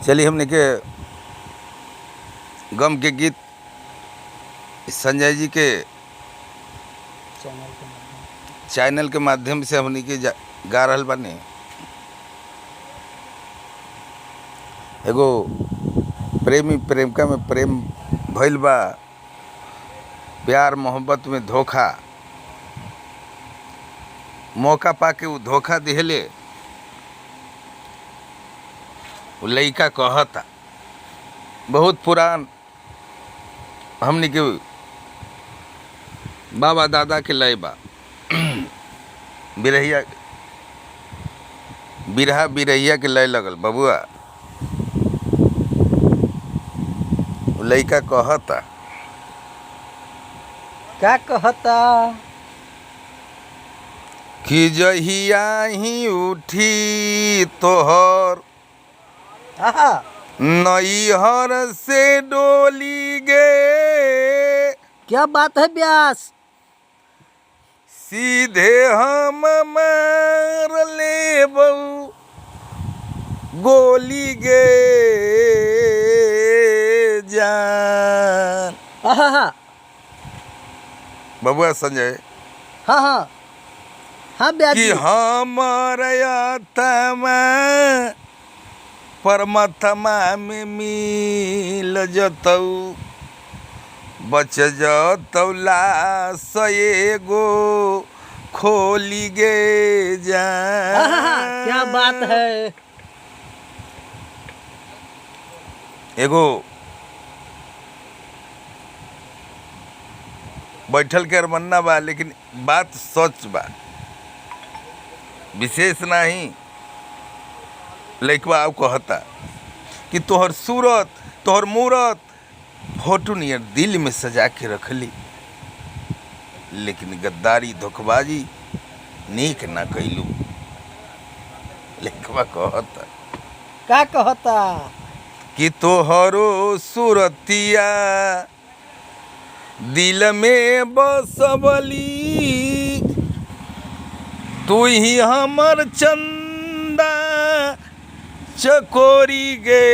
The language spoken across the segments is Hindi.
चलिए हमने के गम के गीत संजय जी के चैनल के माध्यम से हमने के गा रहल बानी। एगो प्रेमी प्रेमिका में प्रेम भइल बा, प्यार मोहब्बत में धोखा, मौका पाके वो धोखा दिहले। वो लइका कहता, बहुत पुरान हमनी के बाबा दादा के लय बा। बिरहा बिरहिया के लय लगल बबुआ। वो लइका कहता, क्या कहता कि जहिया ही उठी तोहर नैहर से डोली गे। क्या बात है व्यास? सीधे हम मार लेबौ गोली गे जान। हाँ बबुआ संजय, हाँ व्यास कि जी। हमर आत्मा परमात्मा में मिल जतौ, बच जतौ लाश एगो खोली गे जान। क्या बात है? एगो बैठल के अरमन्ना बा, लेकिन बात सच बा, विशेष नहीं। लइकवा आउ कहता कि तोहर सूरत तोहर मूरत फोटो नियर दिल में सजा के रखली, लेकिन गद्दारी धोखबाजी नीक ना कैलू। लइकवा कहता, क्या कहता कि तोहरो सूरतिया दिल में बसवली, तू ही हमर चंदा चकोरी गे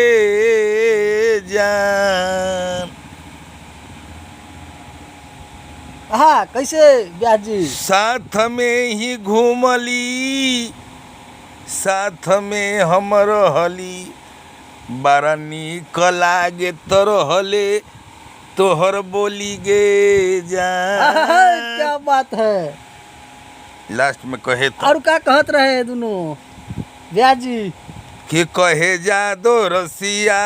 जान। कैसे व्यास जी? साथ में ही घूमली, साथ में हम रहली, बड़ा नीक लागे तो रहले तोहर बोली गे जान। क्या बात है? लास्ट में कहे तो, और क्या कहत रहे दोनों व्यास जी? कि कहे जादो रसिया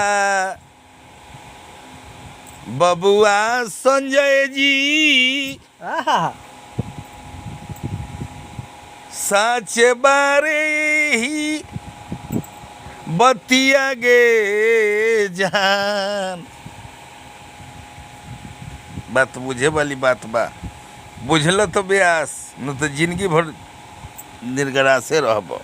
बबुआ संजय जी, साचे बारे ही बतिया गे जान। बात बुझे वाली बात बा, बुझल तो ब्यास, न तो जिंदगी भर निर्गरा से रहब।